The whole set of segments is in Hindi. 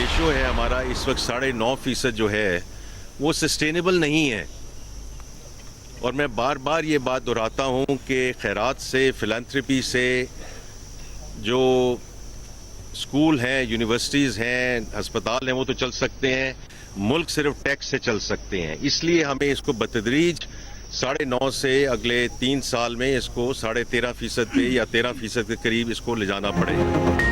रेशो है हमारा इस वक्त 9.5% जो है वो सस्टेनेबल नहीं है। और मैं बार बार ये बात दोहराता हूँ कि खैरात से, फिलैंथ्रपी से जो स्कूल हैं, यूनिवर्सिटीज़ हैं, अस्पताल हैं, वो तो चल सकते हैं, मुल्क सिर्फ टैक्स से चल सकते हैं। इसलिए हमें इसको बतदरीज 9.5 से अगले 3 साल में इसको 13.5% पे या 13% के करीब इसको ले जाना पड़ेगा।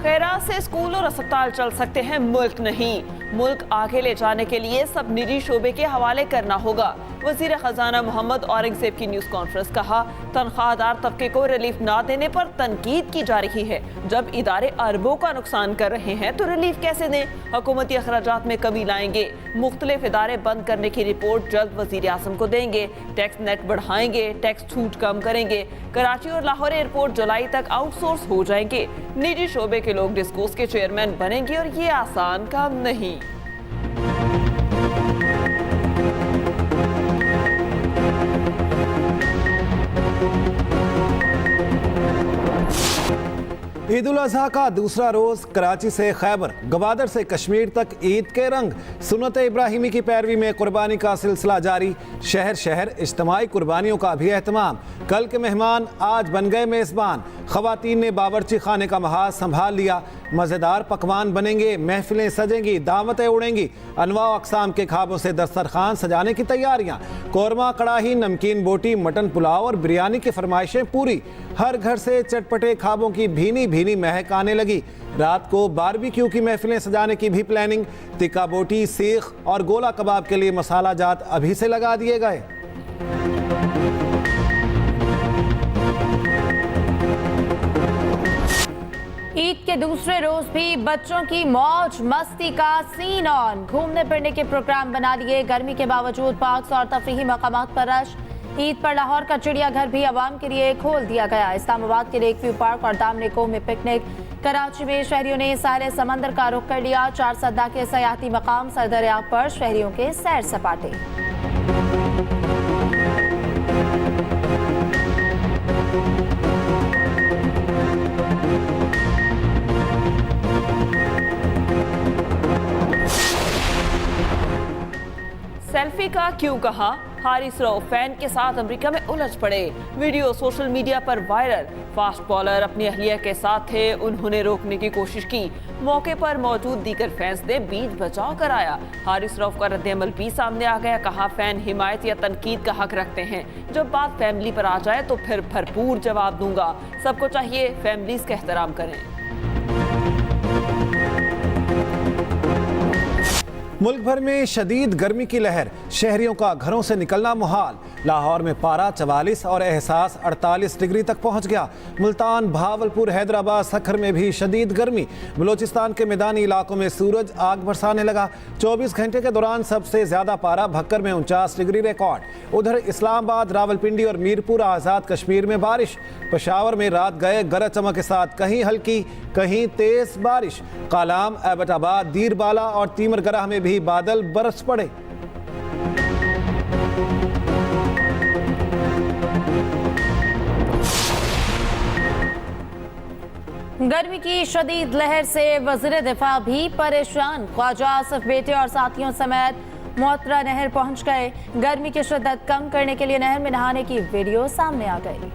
खैरात से स्कूल और अस्पताल चल सकते हैं, मुल्क नहीं। मुल्क आगे ले जाने के लिए सब निजी शोबे के हवाले करना होगा। वजीर खजाना मोहम्मद औरंगजेब की न्यूज कॉन्फ्रेंस। कहा, तनख्वाहदार तबके को रिलीफ ना देने पर तनकीद की जा रही है। जब इदारे अरबों का नुकसान कर रहे हैं तो रिलीफ कैसे दें? हुकूमती अखराजात में कमी लाएंगे। मुख्तलिफ इदारे बंद करने की रिपोर्ट जल्द वजीर आजम को देंगे। टैक्स नेट बढ़ाएंगे, टैक्स छूट कम करेंगे। कराची और लाहौर एयरपोर्ट जुलाई तक आउटसोर्स हो जाएंगे। निजी शोबे के लोग डिस्कोस के चेयरमैन बनेंगे और ये आसान काम नहीं। ईद उल अजहा का दूसरा रोज कराची से खैबर, गवादर से कश्मीर तक ईद के रंग। सुन्नत इब्राहिमी की पैरवी में कुर्बानी का सिलसिला जारी। शहर शहर इज्तिमाई कुर्बानियों का भी एहतमाम। कल के मेहमान आज बन गए मेज़बान। ख़वातीन ने बावर्ची खाने का महाज संभाल लिया। मज़ेदार पकवान बनेंगे, महफिलें सजेंगी, दावतें उड़ेंगी। अनवा अक़साम के खाबों से दस्तरखान सजाने की तैयारियाँ। कौरमा, कड़ाही, नमकीन बोटी, मटन पुलाव और बिरयानी की फरमाइशें पूरी। हर घर से चटपटे खाबों की भीनी भीनी महक आने लगी। रात को बारबेक्यू की महफिलें सजाने की भी प्लानिंग। तिक्का बोटी, सीख और गोला कबाब के लिए मसाला जात अभी से लगा दिए गए। ईद के दूसरे रोज भी बच्चों की मौज मस्ती का सीन ऑन। घूमने फिरने के प्रोग्राम बना लिए। गर्मी के बावजूद पार्क्स और तफरीही मकामात पर रश। ईद पर लाहौर का चिड़ियाघर भी आवाम के लिए खोल दिया गया। इस्लामाबाद के लेक व्यू पार्क और दामन कोह में पिकनिक। कराची में शहरियों ने साहिल समंदर का रुख कर लिया। 4 सद्दा के सयाहती मकाम सरदरिया पर शहरियों के सैर सपाटे। सेल्फी का क्यों कहा? हारिस रऊफ फैन के साथ अमेरिका में उलझ पड़े। वीडियो सोशल मीडिया पर वायरल। फास्ट बॉलर अपनी अहलिया के साथ थे, उन्होंने रोकने की कोशिश की। मौके पर मौजूद दीगर फैंस ने बीच बचाव कराया। हारिस रऊफ का रद्द-ए-अमल भी सामने आ गया। कहा, फैन हिमायत या तनकीद का हक रखते हैं। जब बात फैमिली पर आ जाए तो फिर भरपूर जवाब दूंगा। सबको चाहिए फैमिलीज का एहतराम करें। मुल्क भर में शदीद गर्मी की लहर। शहरियों का घरों से निकलना मुहाल। लाहौर में पारा 44 और एहसास 48 डिग्री तक पहुंच गया। मुल्तान, भावलपुर, हैदराबाद, सखर में भी शदीद गर्मी। बलोचिस्तान के मैदानी इलाकों में सूरज आग बरसाने लगा। 24 घंटे के दौरान सबसे ज्यादा पारा भक्कर में 49 डिग्री रिकॉर्ड। उधर इस्लामाबाद, रावलपिंडी और मीरपुर आज़ाद कश्मीर में बारिश। पेशावर में रात गए गरज चमक के साथ कहीं हल्की कहीं तेज बारिश। कालाम, एबटाबाद, दीरबाला और तीमरगराह में भी बादल बरस पड़े। गर्मी की शदीद लहर से वज़ीर दिफा भी परेशान। ख्वाजा आसिफ बेटे और साथियों समेत मोहतरा नहर पहुंच गए। गर्मी की शिद्दत कम करने के लिए नहर में नहाने की वीडियो सामने आ गई।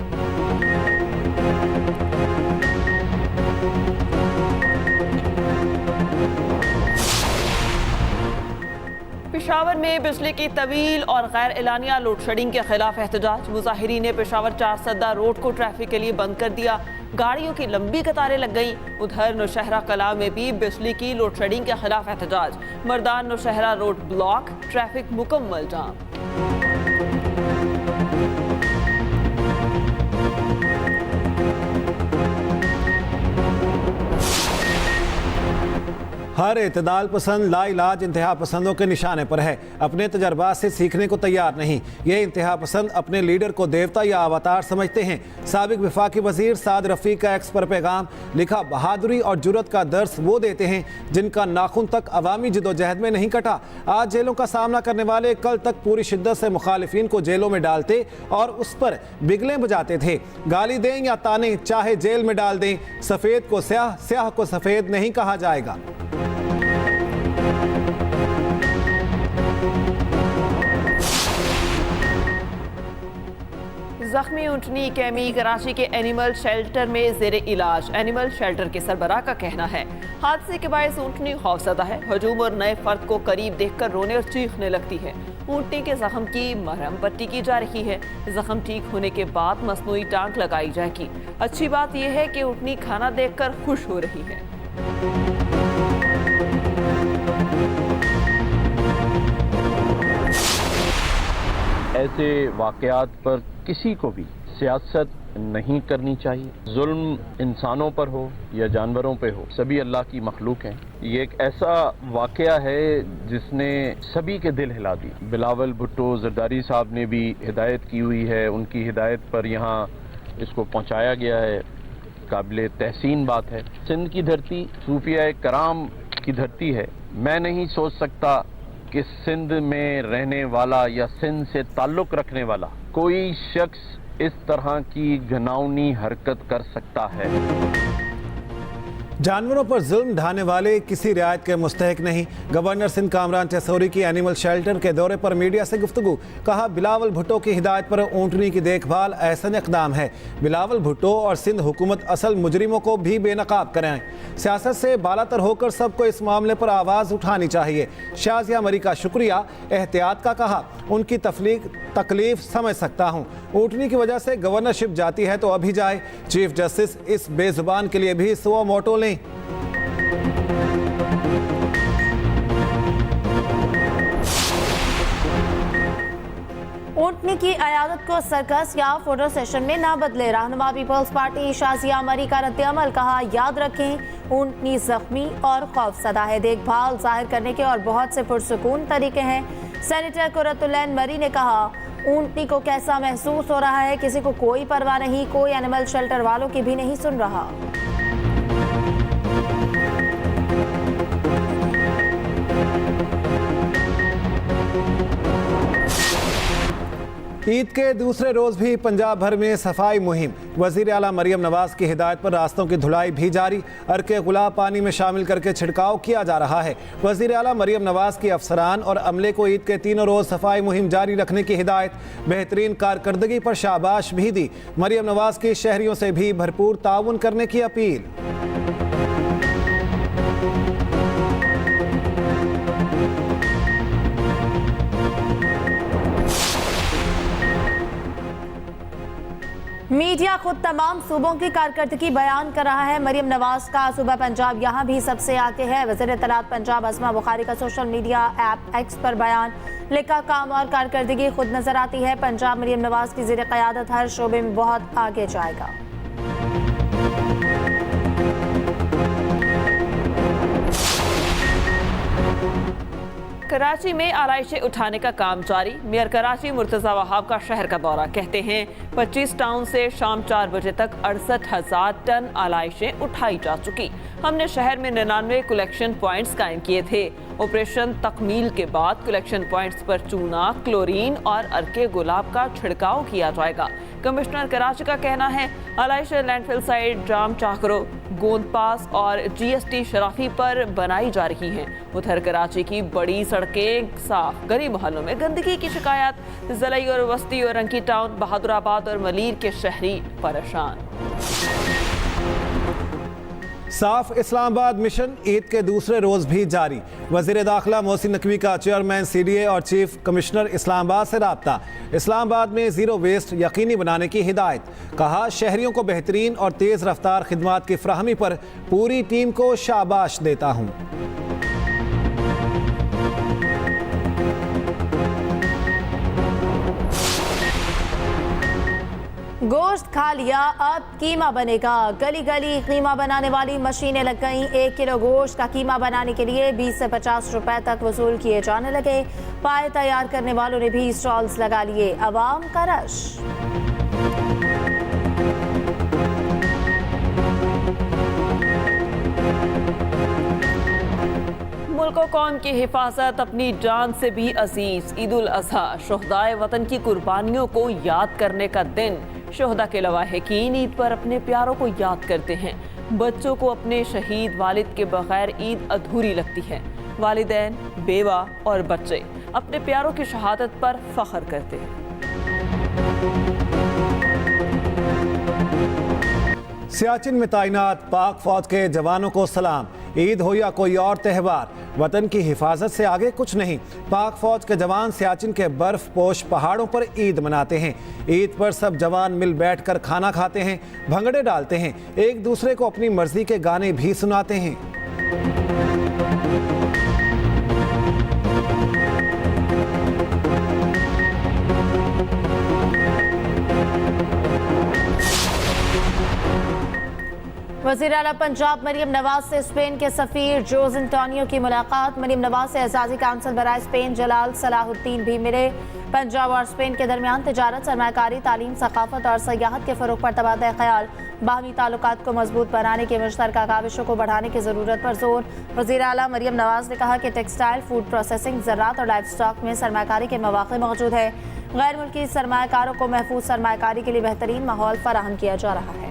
पेशावर में बिजली की तवील और गैर एलानिया लोड शेडिंग के खिलाफ एहतजाज। मुजाहिरीन ने पेशावर 4 सद्दा रोड को ट्रैफिक के लिए बंद कर दिया। गाड़ियों की लंबी कतारें लग गईं। उधर नौशहरा कला में भी बिजली की लोड शेडिंग के खिलाफ एहतजाज। Mardan Nowshera road block, traffic मुकम्मल जाम। हर इतदाल पसंद लाइलाज इंतहा पसंदों के निशाने पर है। अपने तजर्बात से सीखने को तैयार नहीं। ये इंतहा पसंद अपने लीडर को देवता या अवतार समझते हैं। साबिक वफाकी वजीर साद रफ़ीक का एक्स पर पैगाम लिखा, बहादुरी और जुर्रत का दर्स वो देते हैं जिनका नाखून तक अवामी जिदोजहद में नहीं कटा। आज जेलों का सामना करने वाले कल तक पूरी शिद्दत से मुखालिफिन को जेलों में डालते और उस पर बिगलें बजाते थे। गाली दें या ताने, चाहे जेल में डाल दें, सफ़ेद को स्याह, स्याह को सफ़ेद नहीं कहा जाएगा। जख्मी ऊंटनी कैमी कराची के एनिमल शेल्टर में जेर इलाज। एनिमल शेल्टर के सरबराह का कहना है हादसे के बायस ऊंटनी खौफजदा है। हजूम और नए फर्द को करीब देखकर रोने और चीखने लगती है। ऊंटनी के जख्म की मरहम पट्टी की जा रही है। जख्म ठीक होने के बाद मसनूई टांक लगाई जाएगी। अच्छी बात यह है कि ऊंटनी खाना देखकर खुश हो रही है। ऐसे वाक़यात पर किसी को भी सियासत नहीं करनी चाहिए। जुल्म इंसानों पर हो या जानवरों पे हो, सभी अल्लाह की मखलूक हैं। ये एक ऐसा वाक़या है जिसने सभी के दिल हिला दी। बिलावल भुट्टो जरदारी साहब ने भी हिदायत की हुई है, उनकी हिदायत पर यहाँ इसको पहुँचाया गया है। काबिल तहसीन बात है। सिंध की धरती सूफिया कराम की धरती है। मैं नहीं सोच सकता कि सिंध में रहने वाला या सिंध से ताल्लुक़ रखने वाला कोई शख्स इस तरह की घिनौनी हरकत कर सकता है। जानवरों पर जुल्म ढाने वाले किसी रियायत के मुस्तहिक नहीं। गवर्नर सिंध कामरान चसौरी की एनिमल शेल्टर के दौरे पर मीडिया से गुफ्तगू। कहा बिलावल भुट्टो की हिदायत पर ऊंटनी की देखभाल एहसन इक़दाम है। बिलावल भुट्टो और सिंध हुकूमत असल मुजरिमों को भी बेनकाब कराएं। सियासत से बालातर होकर सबको इस मामले पर आवाज़ उठानी चाहिए। शाजिया मरी का शुक्रिया, एहतियात का कहा। उनकी तकलीफ समझ सकता हूँ। ऊंटनी की वजह से गवर्नरशिप जाती है तो अभी जाए। चीफ जस्टिस इस बेजुबान के लिए भी सुओ मोटो लें। ऊंटनी की अयादत को सर्कस या फोटो सेशन में ना बदले। रहनुमा पीपल्स पार्टी शाजिया मरी का रद्द-ए-अमल। कहा याद रखें ऊंटनी जख्मी और खौफजदा है। देखभाल जाहिर करने के और बहुत से पुरसुकून तरीके हैं। सेनेटर कुरतुलैन मरी ने कहा ऊंटनी को कैसा महसूस हो रहा है, किसी को कोई परवाह नहीं, कोई एनिमल शेल्टर वालों की भी नहीं सुन रहा। ईद के दूसरे रोज भी पंजाब भर में सफाई मुहिम। वजीर आला मरियम नवाज की हिदायत पर रास्तों की धुलाई भी जारी। अर्के गुलाब पानी में शामिल करके छिड़काव किया जा रहा है। वजीर आला मरियम नवाज की अफसरान और अमले को ईद के तीनों रोज सफाई मुहिम जारी रखने की हिदायत। बेहतरीन कारकर्दगी पर शाबाश भी दी। मरियम नवाज की शहरियों से भी भरपूर ताउन करने की अपील। मीडिया खुद तमाम सूबों की कारकर्दगी बयान कर रहा है। मरियम नवाज का सूबा पंजाब यहाँ भी सबसे आगे है। वज़ीर इत्तलात पंजाब अस्मा बुखारी का सोशल मीडिया ऐप एक्स पर बयान। लिखा काम और कारकर्दगी खुद नजर आती है। पंजाब मरियम नवाज की ज़ेर क़यादत हर शोबे में बहुत आगे जाएगा। कराची में आलाइशें उठाने का काम जारी। मेयर कराची मुर्तज़ा वहाब का शहर का दौरा। कहते हैं 25 टाउन से शाम 4 बजे तक 68,000 टन आलाइशें उठाई जा चुकी। हमने शहर में 99 कलेक्शन पॉइंट्स कायम किए थे। ऑपरेशन तकमील के बाद कलेक्शन पॉइंट्स पर चूना, क्लोरीन और अर्के गुलाब का छिड़काव किया जाएगा। कमिश्नर कराची का कहना है आलाइशें लैंडफिल साइड, जाम चाकरो, गोंद पास और GST शराफी पर बनाई जा रही हैं। उधर कराची की बड़ी सड़कें साफ, गली मोहल्लों में गंदगी की शिकायत। जलई और वस्ती और रंकी टाउन, बहादुराबाद और मलीर के शहरी परेशान। साफ इस्लामाबाद मिशन ईद के दूसरे रोज भी जारी। वजीर दाखिला मोहसिन नकवी का चेयरमैन CDA और चीफ कमिश्नर इस्लामाबाद से राब्ता। इस्लामाबाद में जीरो वेस्ट यकीनी बनाने की हिदायत। कहा शहरियों को बेहतरीन और तेज रफ्तार खिदमात की फराहमी पर पूरी टीम को शाबाश देता हूँ। गोश्त खा लिया अब कीमा बनेगा। गली गली कीमा बनाने वाली मशीनें लग गईं। 1 किलो गोश्त का कीमा बनाने के लिए 20 से 50 रुपए तक वसूल किए जाने लगे। पाए तैयार करने वालों ने भी स्टॉल्स लगा लिए। अवाम का रश। मुल्क और कौम की हिफाजत अपनी जान से भी अजीज। ईद उल अज़हा शोहदाए वतन की कुर्बानियों को याद करने का दिन। शोहदा के लवाहिकीन ईद पर अपने प्यारों को याद करते हैं। बच्चों को अपने शहीद वालिद के बगैर ईद अधूरी लगती है। वालिदैन, बेवा और बच्चे अपने प्यारों की शहादत पर फख्र करते हैं। सियाचिन में तैनात पाक फौज के जवानों को सलाम। ईद हो या कोई और त्यौहार, वतन की हिफाजत से आगे कुछ नहीं। पाक फौज के जवान सियाचिन के बर्फ पोश पहाड़ों पर ईद मनाते हैं। ईद पर सब जवान मिल बैठकर खाना खाते हैं, भंगड़े डालते हैं, एक दूसरे को अपनी मर्जी के गाने भी सुनाते हैं। वज़ीर आला पंजाब मरियम नवाज से स्पेन के सफीर जोस एंटोनियो की मुलाकात। मरियम नवाज से एजाजी काउंसिल बराए स्पेन जलाल सलाहुद्दीन भी मिले। पंजाब और स्पेन के दरमियान तिजारत, सरमायाकारी, तालीम, सकाफत और सयाहत के फ़रोग़ पर तबादला ख्याल, बाहमी ताल्लुकात को मजबूत बनाने की मुश्तरका काविशों को बढ़ाने की ज़रूरत पर जोर। वज़ीर आला मरियम नवाज ने कहा कि टेक्सटाइल, फूड प्रोसेसिंग, ज़राअत और लाइफ स्टॉक में सरमायाकारी के मौक़े मौजूद है। गैर मुल्की सरमायाकारों को महफूज सरमायाकारी के लिए बेहतरीन माहौल फराहम किया जा रहा है।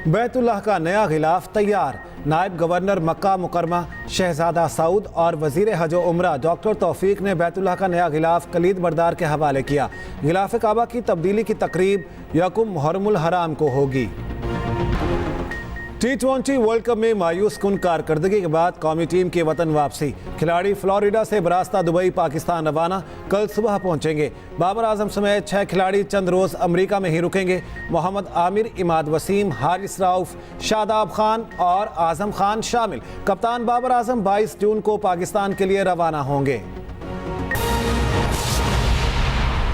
बैतुल्लाह का नया गिलाफ तैयार। नायब गवर्नर मक्का मुकरमा शहजादा सऊद और वजीर हज व उम्रा डॉक्टर तौफीक ने बैतुल्लाह का नया गिलाफ कलीद बरदार के हवाले किया। गिलाफ काबा की तब्दीली की तकरीब यकुम मुहर्रमुल हराम को होगी। T20 वर्ल्ड कप में मायूस कुन कारकर्दगी के बाद कौमी टीम की वतन वापसी। खिलाड़ी फ्लोरिडा से बरास्ता दुबई पाकिस्तान रवाना, कल सुबह पहुंचेंगे। बाबर आजम समेत 6 खिलाड़ी चंद रोज अमेरिका में ही रुकेंगे। मोहम्मद आमिर, इमाद वसीम, हारिस राउफ, शादाब खान और आजम खान शामिल। कप्तान बाबर आजम 22 जून को पाकिस्तान के लिए रवाना होंगे।